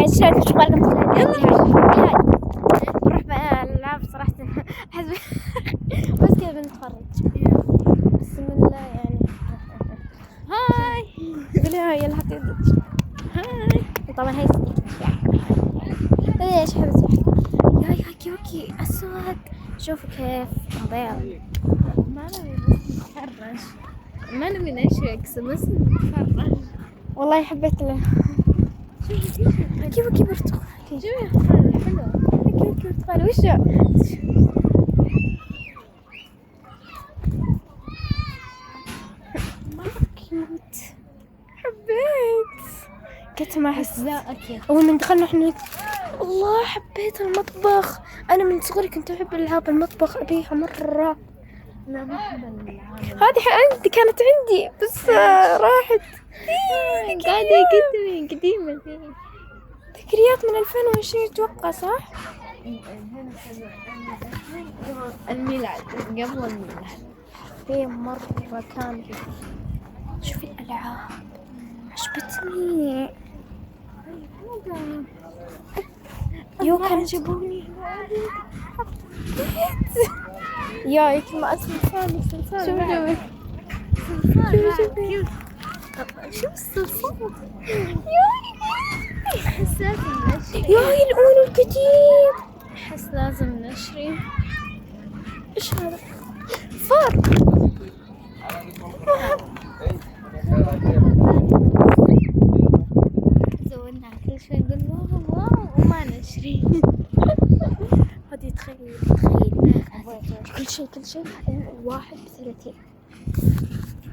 قاعد تشارك شو بالكم؟ يلا بروح بقى العب صراحة. بس كذا بنتفرج. بسم الله يعني. هاي قولي هاي يلا حطي يدك. هاي طبعا هاي ليش حبيبتي؟ يا كيوكي اسود. شوفوا كيف بيض. ما نبي بس نتفرج، ما نبي نشوك بس نتفرج. والله حبيت له. كيوكي برتقالي. شوفي حلو. كيوكي برتقالي وشو؟ كيوت. حبيت. كنت ما أحس. لا أكيد. أول من دخلنا إحنا الله حبيت المطبخ. أنا من صغري كنت أحب ألعاب المطبخ أبيها مرة. لا ما أحب الألعاب. هذه عندي كانت عندي بس راحت. قاعدة قديمة ذي. ذكريات من 2020 أتوقع صح؟ الميلاد قبل الميلاد. في مرة كان شوفي الألعاب عجبتني. يو كان عجبوني. يا يكما اسمه ثاني سلسال. شو الصلصال؟ يا أحس لازم نشري. يا الأول القديم. أحس لازم نشري. إيش هذا؟ فار. زودنا على كل شوي نقول واو واو وما نشري. هذه تخيل كل شيء 1 ب30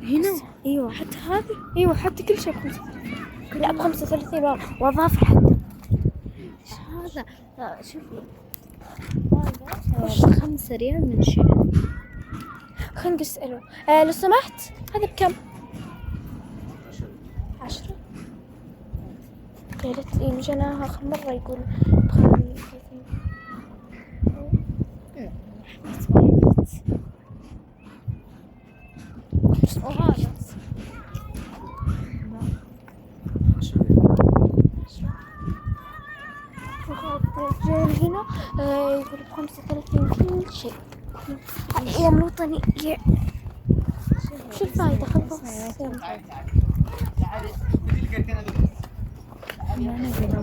هنا. ايوه حتى هذه ايوه حتى كل شيء ب35. لا ب35 واضافه حتى. ايش هذا؟ لا شوفي هذا 5 ريال من شيء. خلينا نسأله. لو سمحت هذا بكم؟ 10. يا ريت مجانا آخر مرة يقول ب35. وهذا الرجال هنا يقول ب35 كل شيء. يوم وطني. شو الفايدة خلاص. ما نبي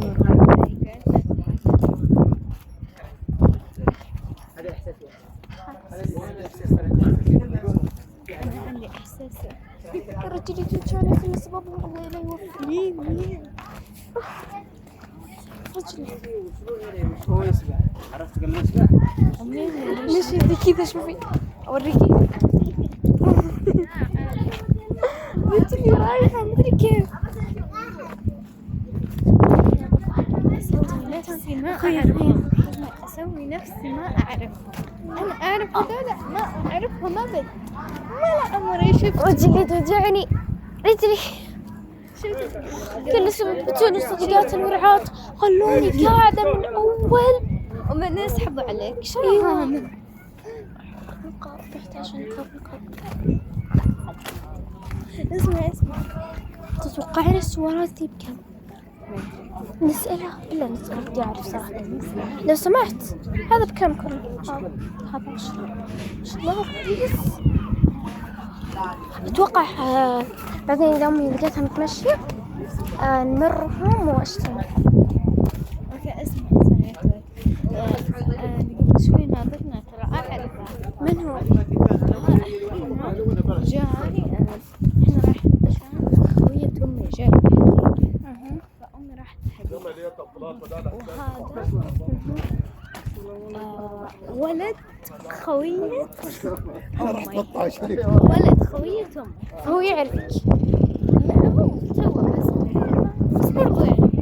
ندور أنا عندي إحساس. الرجل يجوجاني كل سببهم الله لا يوفق. مين رجل عرفت قبل السباع؟ ليش يدي كذا شوفي اوريكي. رجلي رايحة مدري كيف. أسوي نفسي ما أعرفهم. أنا أعرف هذول ما أعرفهم أبد. ولا عمري شفت. رجلي توجعني. رجلي كل سبتون الصديقات الورعات خلوني قاعدة من أول ومن يسحبوا عليك شو أيوة. هذا؟ نقاب يحتاج نقاب. اسمع تتوقعين السوارات دي بكم؟ نسألها إلا نسألها بدي أعرف صراحة. لو سمحت هذا بكم كله؟ هذا 10 بس. أتوقع بعدين إذا أمي لقيتها متمشية نمرهم وأشتري. اوكي اسمع يا اخوي. قبل شوي ناظرنا ترى اعرفه. من هو؟ جاي احنا رايحين عشان خوية امي جاي. فامي راحت تحكي. وهذا ولد خوية ولد خوية امي. هو يعرفك. لا هو تو بس برضو يعني.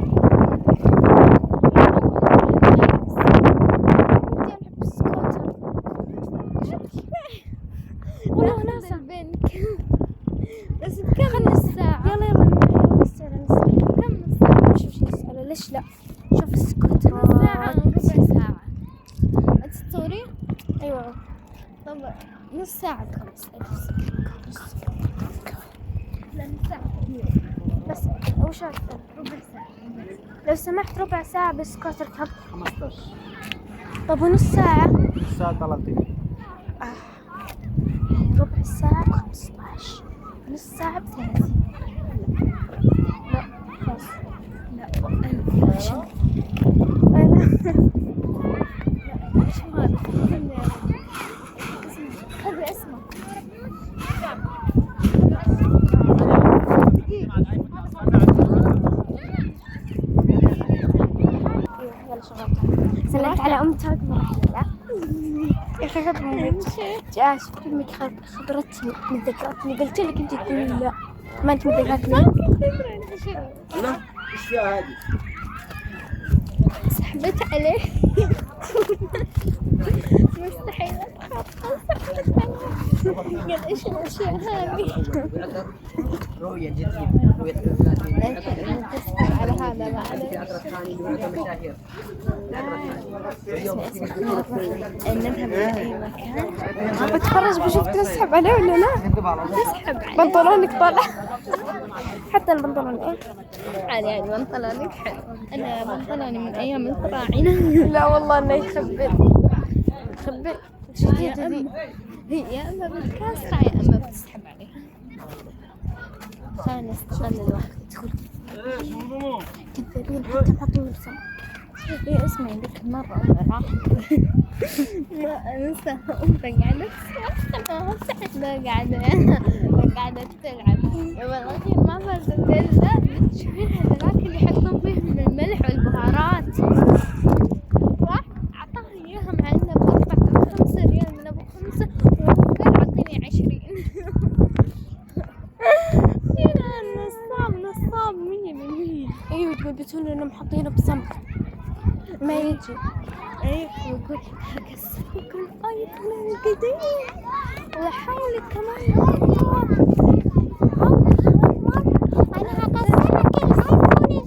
والله ناس البنك. بس بكم الساعة؟ يلا نسأل. كم الساعة؟ شوف شو يسأله ليش لا. شوف السكوتر. ساعة ربع ساعة. تصوري؟ أيوة. طب نص ساعة ب5,000. لا نص ساعة كثير. بس وش أكثر؟ ربع ساعة. لو سمحت ربع ساعة بس كوثر كب. 15 طب ونص ساعة؟ الساعة 30. ربع ساعة ب15، نص ساعة ب30. لا خلاص. لا شو هذا؟ هذا اسمه يلا شغلتها. سلمت على أمتك مرحلة. يا أخي خبرني جاش فيلمك خبرتني من ذكرتني. قلت لك أنت تقولي لا، ما أنت من ذكرتني. أنا إيش فيها هذه؟ سحبت عليه. مستحيل أتخطى. سحبت عليه. قال إيش الأشياء هذه؟ رؤية جديدة، رؤية 30. تسحب على هذا لا على نذهب إلى أي مكان. بتفرج بشوف تسحب عليه ولا لا؟ تسحب عليه. بنطلونك طالع. حتى البنطلون إيه؟ عادي يعني بنطلونك حلو. أنا بنطلوني من أيام الفراعنة. لا والله إنه يخبل. يخبل. جديدة ذي. هي يا أما بتكاسرة يا أما بتسحب عليها. خلينا نستغل الوقت. ادخل. كذابين حتى محطين لسان. ايه اسمعي ذيك مرة راح ما انسى قاعدة قاعدة تلعب. يوم الأخير ما فازت إلا تشوفين هذاك اللي يحطون فيه من الملح والبهارات. راح أعطاه إياها مع إنه ب4 5 ريال من أبو 5 وقال أعطيني 20. نصاب 100%. ايوه يثبتون انهم حاطينه بسمك ما يجي. ايوه ويقول يقول ايقونه القديم وحاولي كمان مرة. انا هقصلك الايفون القديم.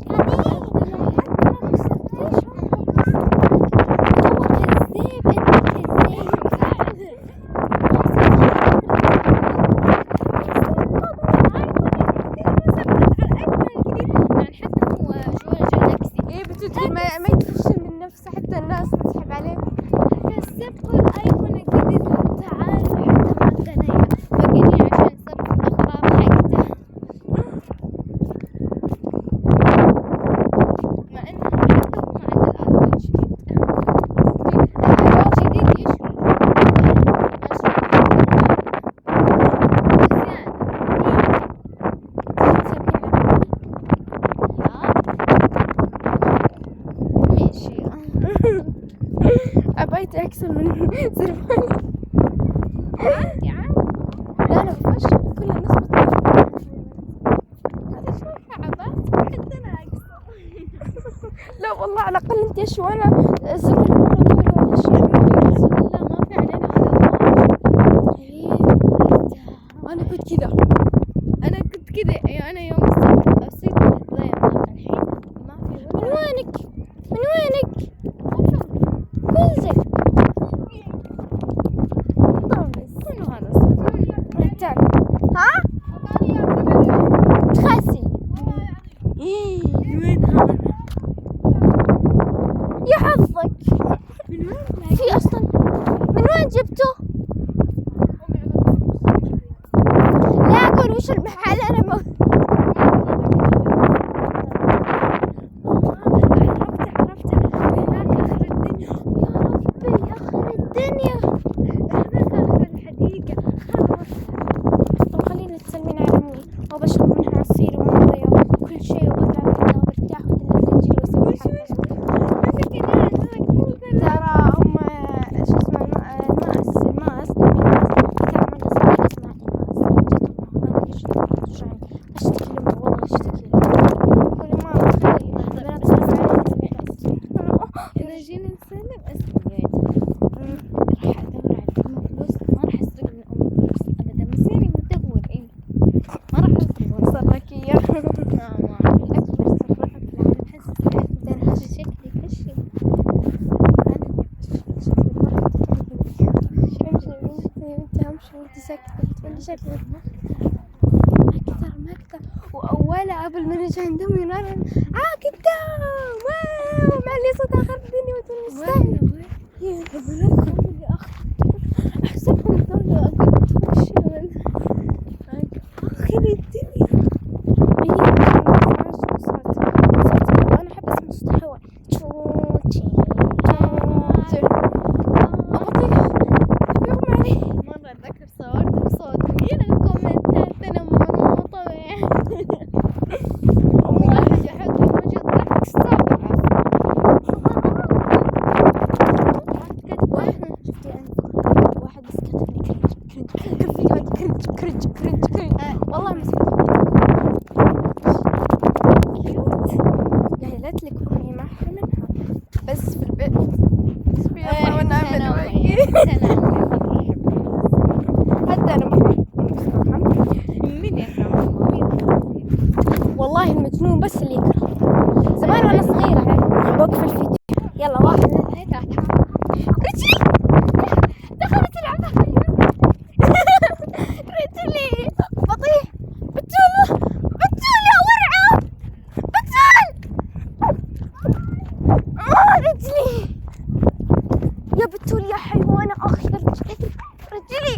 ما يتفشل من نفسه حتى الناس تسحب عليه. كسبوا الايفون الجديد. تعالوا حتى ما قنايا باقيني عشان سبب الاغراض حقته. مع انه حتى ما عنده الايفون الجديد. الايفون الجديد يشرب أبيت أكثر من زرفان. عادي عادي. لا أنا بفشل كل الناس بتفشل. هذا شو عبات عندنا أكثر. لا والله على الأقل أنت إيش وأنا زرفان مرة طويلة ولا شيء. لا ما في علينا علامات. أنا كنت كذا. أنا كنت كذا. أنا يوم أصير ضيع الحين ما في. من وينك؟ من وينك؟ كل زي طمس. منو هذا الصوت؟ ها؟ تخسي. وين هذا؟ يا حظك. من وين؟ في أصلا من وين جبته؟ لا أقول وش المحل أنا ما الدنيا. هذاك آخر الحديقة. طب خلينا تسلمين على أمي وبشرب منها عصير وموية وكل شيء وبقعد كذا وبرتاح وتجري وأسوي حركة. ترى هم شو اسمه الماس ترى مرة صغير اسمها الماس. اشتكي له والله اشتكي له. كل ما أخلي بنات إذا جينا نسلم أسلم راح أدور على فلوس. ما راح أسرق من أمي فلوس أبدا. مسيري مدور إيه ما راح أسرق. صركية. ما أكبر سرقة في العالم. أحس أنا شكلي فشل. امشي وانت ساكتة تقولي شكلك ما أقدر. وأولها قبل ما نجي عند أمي نار كذاب. لي صوت آخر الدنيا وتونس. اللي أحسبهم ذولا أقول آخر الدنيا. أنا أحب اسمه صوت هوا. توتي مرة أتذكر صورت بصوت مين الكومنتات أنا مو طبيعي. واحد يحط إيموجي الضحك السابع. شفتي أنت واحد بس كتب لي كرنج فيديوهات كرنج والله مسكت كيوت. قايلت لك أمي ما أحلى منها بس في البيت يلا ونعمل حتى أنا مرة مين يكره والله المجنون بس اللي يكره. زمان وأنا صغيرة بوقف الفيديو يلا 1 2 3 رجلي دخلت العبها رجلي بطيح بتول يا ورعة بتول رجلي يا بتول يا حيوانة أخي رجلي